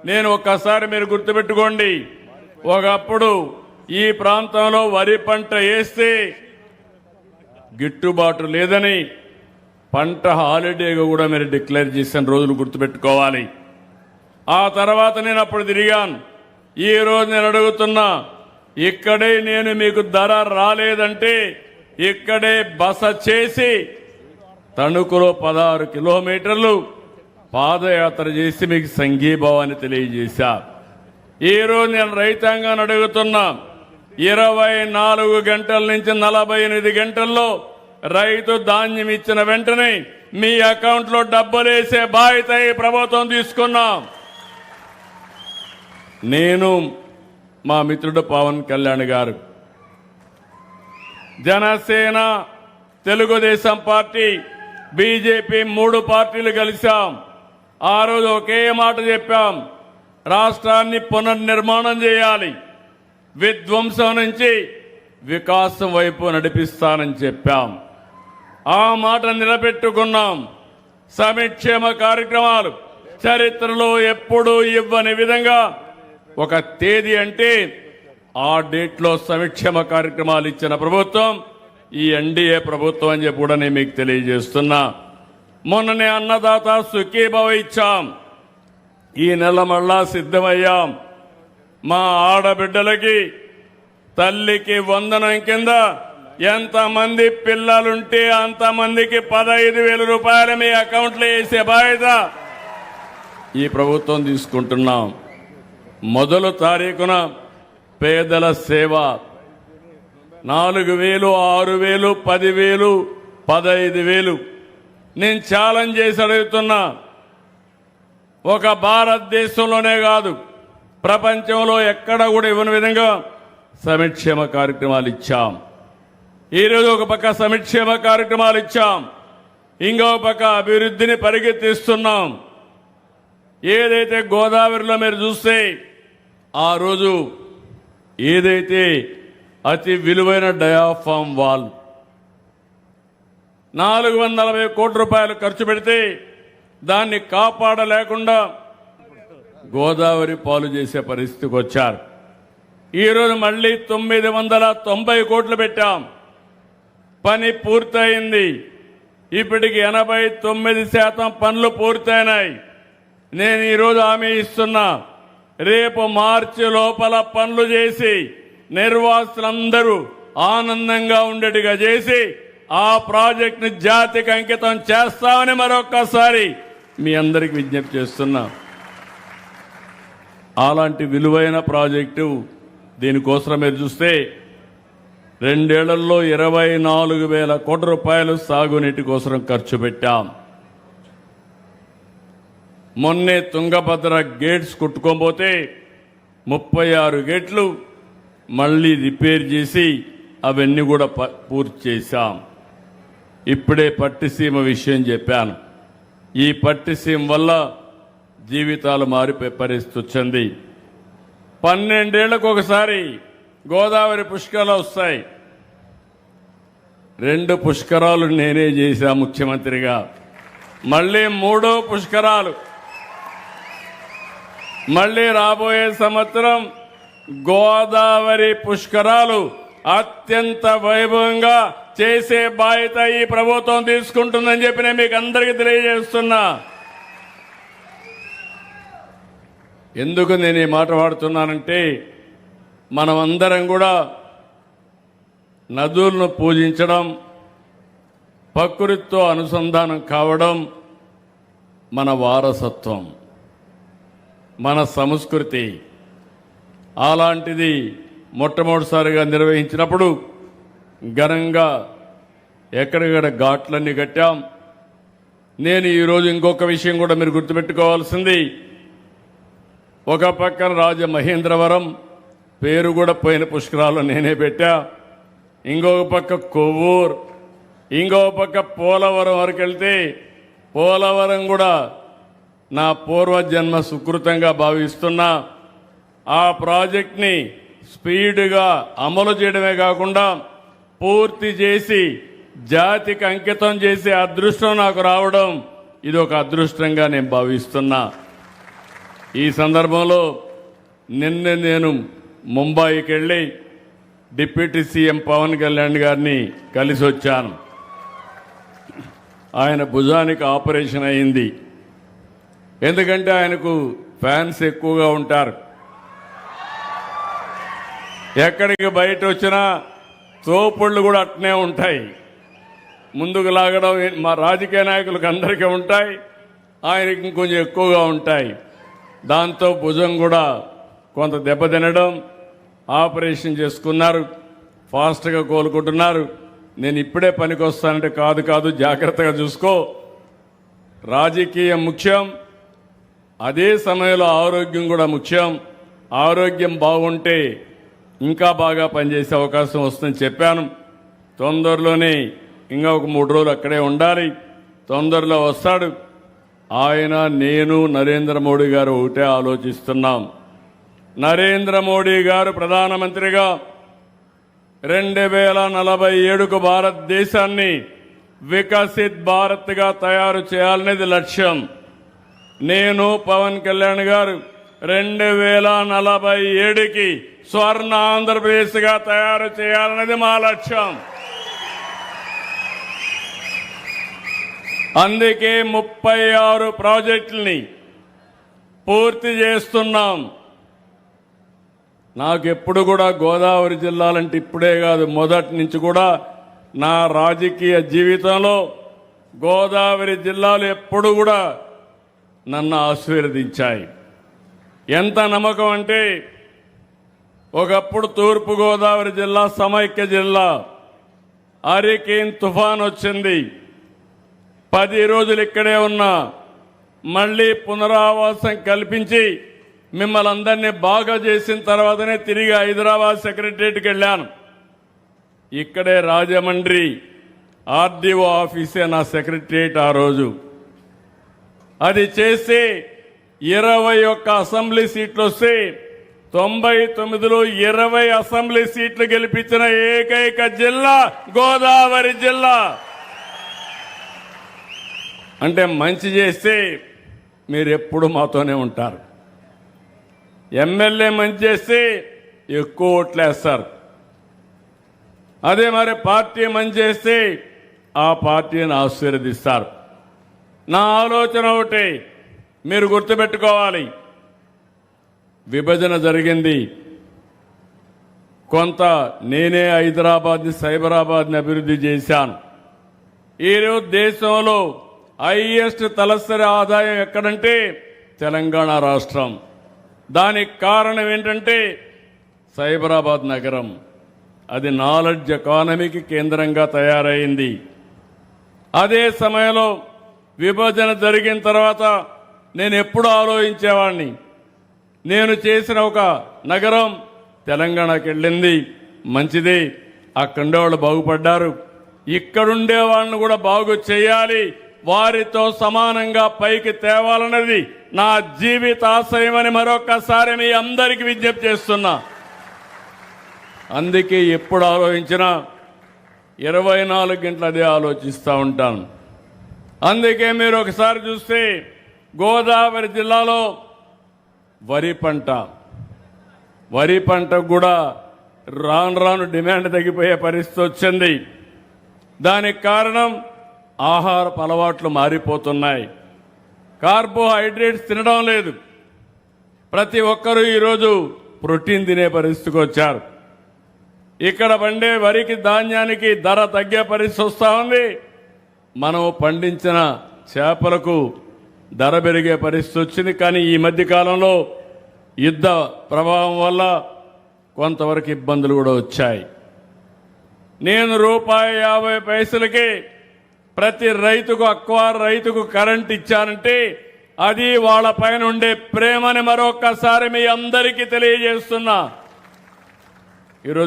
నేను ఒక్కసారి మీరు గుర్తుపెట్టుకోండి, ఒకప్పుడు ఈ ప్రాంతంలో వరి పంట వేస్తే గిట్టుబాటు లేదని పంట హాలిడేగా కూడా మీరు డిక్లేర్ చేసిన రోజులు గుర్తుపెట్టుకోవాలి. ఆ తర్వాత నేను అప్పుడు తిరిగాను. ఈ రోజు నేను అడుగుతున్నా, ఇక్కడే నేను మీకు ధర రాలేదంటే ఇక్కడే బస చేసి తణుకులో 16 కిలోమీటర్లు పాదయాత్ర చేసి మీకు సంఘీభావాన్ని తెలియజేశా. ఈ రోజు నేను రైతాంగాన్ని అడుగుతున్నా, 24 గంటల నుంచి 48 గంటల్లో రైతు ధాన్యం ఇచ్చిన వెంటనే మీ అకౌంట్లో డబ్బులు వేసే బాధ్యత ఈ ప్రభుత్వం తీసుకున్నాం. నేను, మా మిత్రుడు పవన్ కళ్యాణ్ గారు, జనసేన, తెలుగుదేశం పార్టీ, బీజేపీ 3 పార్టీలు కలిశాం. ఆ రోజు ఒకే మాట చెప్పాం, రాష్ట్రాన్ని పునర్నిర్మాణం చేయాలి, విధ్వంసం నుంచి వికాసం వైపు నడిపిస్తానని చెప్పాం. ఆ మాట నిలబెట్టుకున్నాం. సంక్షేమ కార్యక్రమాలు చరిత్రలో ఎప్పుడూ ఇవ్వని విధంగా ఒక తేదీ అంటే ఆ డేట్లో సంక్షేమ కార్యక్రమాలు ఇచ్చిన ప్రభుత్వం ఈ ఎన్డీఏ ప్రభుత్వం అని చెప్పి కూడా నేను మీకు తెలియజేస్తున్నా. మొన్ననే అన్నదాత సుఖీభవ ఇచ్చాం. ఈ నెల మళ్ళా సిద్ధమయ్యాం. మా ఆడబిడ్డలకి తల్లికి వందనం కింద ఎంతమంది పిల్లలుంటే అంతమందికి 15,000 రూపాయలు మీ అకౌంట్లో వేసే బాధ్యత ఈ ప్రభుత్వం తీసుకుంటున్నాం. మొదలు తారీఖున పేదల సేవ 4,000, 6,000, 10,000, 15,000 నేను ఛాలెంజ్ చేసి అడుగుతున్నా. ఒక భారతదేశంలోనే కాదు, ప్రపంచంలో ఎక్కడ కూడా ఇవ్వని విధంగా సంక్షేమ కార్యక్రమాలు ఇచ్చాం. ఈరోజు ఒక పక్క సంక్షేమ కార్యక్రమాలు ఇచ్చాం, ఇంకో పక్క అభివృద్ధిని పరిగెత్తిస్తున్నాం. ఏదైతే గోదావరిలో మీరు చూస్తే ఆ రోజు ఏదైతే అతి విలువైన డయాఫామ్ వాల్ 440 కోట్ల రూపాయలు ఖర్చు పెడితే దాన్ని కాపాడలేకుండా గోదావరి పాలు చేసే పరిస్థితికి వచ్చారు. ఈరోజు మళ్ళీ 990 కోట్లు పెట్టాం. పని పూర్తయింది. ఇప్పటికి 89% పనులు పూర్తయినాయి. నేను ఈరోజు హామీ ఇస్తున్నా, రేపు మార్చి లోపల పనులు చేసి నిర్వాసులందరూ ఆనందంగా ఉండేట్టుగా చేసి ఆ ప్రాజెక్టును జాతికి అంకితం చేస్తామని మరొక్కసారి మీ అందరికి విజ్ఞప్తి చేస్తున్నా. అలాంటి విలువైన ప్రాజెక్టు దీనికోసం మీరు చూస్తే 2 ఏళ్లలో 24,000 కోట్ల రూపాయలు సాగునీటి కోసం ఖర్చు పెట్టాం. మొన్నే తుంగభద్ర గేట్స్ కొట్టుకోబోతే 36 గేట్లు మళ్ళీ రిపేర్ చేసి అవన్నీ కూడా పూర్తి చేశాం. ఇప్పుడే పట్టిసీమ విషయం చెప్పాను. ఈ పట్టిసీమ వల్ల జీవితాలు మారిపోయే పరిస్థితి వచ్చింది. 12 ఏళ్లకు ఒకసారి గోదావరి పుష్కరాలు వస్తాయి. 2 పుష్కరాలు నేనే చేశా ముఖ్యమంత్రిగా. మళ్ళీ 3వ పుష్కరాలు, మళ్ళీ రాబోయే సంవత్సరం గోదావరి పుష్కరాలు అత్యంత వైభవంగా చేసే బాధ్యత ఈ ప్రభుత్వం తీసుకుంటుందని చెప్పి నేను మీకు అందరికీ తెలియజేస్తున్నా. ఎందుకు నేను ఈ మాట వాడుతున్నానంటే, మనమందరం కూడా నదులను పూజించడం, ప్రకృతితో అనుసంధానం కావడం మన వారసత్వం, మన సంస్కృతి. అలాంటిది మొట్టమొదటిసారిగా నిర్వహించినప్పుడు ఘనంగా ఎక్కడికక్కడ ఘాట్లన్నీ కట్టాం. నేను ఈరోజు ఇంకొక విషయం కూడా మీరు గుర్తుపెట్టుకోవాల్సింది, ఒక పక్కన రాజమహేంద్రవరం పేరు కూడా పోయిన పుష్కరాలు నేనే పెట్టా, ఇంకొక పక్క కొవ్వూరు, ఇంకొక పక్క పోలవరం వరకు వెళ్తే పోలవరం కూడా నా పూర్వజన్మ సుకృతంగా భావిస్తున్నా. ఆ ప్రాజెక్ట్ని స్పీడ్గా అమలు చేయడమే కాకుండా పూర్తి చేసి జాతికి అంకితం చేసే అదృష్టం నాకు రావడం ఇది ఒక అదృష్టంగా నేను భావిస్తున్నా. ఈ సందర్భంలో నిన్నే నేను ముంబైకి వెళ్ళి డిప్యూటీ సీఎం పవన్ కళ్యాణ్ గారిని కలిసి వచ్చాను. ఆయన భుజానికి ఆపరేషన్ అయింది. ఎందుకంటే ఆయనకు ఫ్యాన్స్ ఎక్కువగా ఉంటారు. ఎక్కడికి బయట వచ్చినా తోపుళ్ళు కూడా అట్నే ఉంటాయి. ముందుకు లాగడం మా రాజకీయ నాయకులకు అందరికీ ఉంటాయి, ఆయనకి ఇంకొంచెం ఎక్కువగా ఉంటాయి. దాంతో భుజం కూడా కొంత దెబ్బతినడం, ఆపరేషన్ చేసుకున్నారు, ఫాస్ట్గా కోలుకుంటున్నారు. నేను ఇప్పుడే పనికి వస్తానంటే కాదు జాగ్రత్తగా చూసుకో, రాజకీయం ముఖ్యం, అదే సమయంలో ఆరోగ్యం కూడా ముఖ్యం. ఆరోగ్యం బాగుంటే ఇంకా బాగా పనిచేసే అవకాశం వస్తుందని చెప్పాను. తొందరలోనే ఇంకా ఒక 3 రోజులు అక్కడే ఉండాలి. తొందరలో వస్తాడు. ఆయన, నేను, నరేంద్ర మోడీ గారు ఒకటే ఆలోచిస్తున్నాం. నరేంద్ర మోడీ గారు ప్రధానమంత్రిగా 2047కు భారతదేశాన్ని వికసిత్ భారత్గా తయారు చేయాలనేది లక్ష్యం. నేను, పవన్ కళ్యాణ్ గారు 2047కి స్వర్ణ ఆంధ్రప్రదేశ్గా తయారు చేయాలనేది మా లక్ష్యం. అందుకే 36 ప్రాజెక్టుల్ని పూర్తి చేస్తున్నాం. నాకెప్పుడు కూడా గోదావరి జిల్లాలంటే ఇప్పుడే కాదు, మొదటి నుంచి కూడా నా రాజకీయ జీవితంలో గోదావరి జిల్లాలు ఎప్పుడు కూడా నన్ను ఆశీర్వదించాయి. ఎంత నమ్మకం అంటే, ఒకప్పుడు తూర్పు గోదావరి జిల్లా సమైక్య జిల్లా, హరికేన్ తుఫాన్ వచ్చింది. 10 రోజులు ఇక్కడే ఉన్నా, మళ్లీ పునరావాసం కల్పించి మిమ్మల్ని అందరినీ బాగా చేసిన తర్వాతనే తిరిగి హైదరాబాద్ సెక్రటరియట్కి వెళ్ళాను. ఇక్కడే రాజమండ్రి ఆర్డీఓ ఆఫీసే నా సెక్రటరియట్. ఆ రోజు అది చేసి 21 అసెంబ్లీ సీట్లు వస్తే 99లో 20 అసెంబ్లీ సీట్లు గెలిపించిన ఏకైక జిల్లా గోదావరి జిల్లా. అంటే మంచి చేస్తే మీరు ఎప్పుడు మాతోనే ఉంటారు. ఎమ్మెల్యే మంచి చేస్తే ఎక్కువ ఓట్లేస్తారు. అదే మరి పార్టీ మంచి చేస్తే ఆ పార్టీని ఆశీర్వదిస్తారు. నా ఆలోచన ఒకటి మీరు గుర్తుపెట్టుకోవాలి. విభజన జరిగింది, కొంత నేనే హైదరాబాద్ని, సైబరాబాద్ని అభివృద్ధి చేశాను. ఈరోజు దేశంలో హైయెస్ట్ తలసరి ఆదాయం ఎక్కడంటే తెలంగాణ రాష్ట్రం. దానికి కారణం ఏంటంటే సైబరాబాద్ నగరం. అది నాలెడ్జ్ ఎకానమీకి కేంద్రంగా తయారైంది. అదే సమయంలో విభజన జరిగిన తర్వాత నేను ఎప్పుడు ఆలోచించేవాడిని, నేను చేసిన ఒక నగరం తెలంగాణకి వెళ్ళింది, మంచిది, అక్కడుండేవాళ్ళు బాగుపడ్డారు, ఇక్కడుండే వాళ్ళని కూడా బాగు చేయాలి, వారితో సమానంగా పైకి తేవాలన్నది నా జీవిత ఆశయమని మరొకసారి మీ అందరికీ విజ్ఞప్తి చేస్తున్నా. అందుకే ఎప్పుడు ఆలోచించినా 24 గంటలు అదే ఆలోచిస్తూ ఉంటాను. అందుకే మీరు ఒకసారి చూస్తే గోదావరి జిల్లాలో వరి పంటకు కూడా రాను రాను డిమాండ్ తగ్గిపోయే పరిస్థితి వచ్చింది. దానికి కారణం ఆహారపు అలవాట్లు మారిపోతున్నాయి. కార్బోహైడ్రేట్స్ తినడం లేదు. ప్రతి ఒక్కరూ ఈరోజు ప్రోటీన్ తినే పరిస్థితికి వచ్చారు. ఇక్కడ పండే వరికి, ధాన్యానికి ధర తగ్గే పరిస్థితి వస్తూ ఉంది. మనం పండించిన చేపలకు ధర పెరిగే పరిస్థితి వచ్చింది. కానీ ఈ మధ్య కాలంలో యుద్ధ ప్రభావం వల్ల కొంతవరకు ఇబ్బందులు కూడా వచ్చాయి. నేను ₹1.50కి ప్రతి రైతుకు, అక్వార్ రైతుకు కరెంట్ ఇచ్చానంటే అది వాళ్ళ పైన ఉండే ప్రేమని మరొక్కసారి మీ అందరికీ తెలియజేస్తున్నా.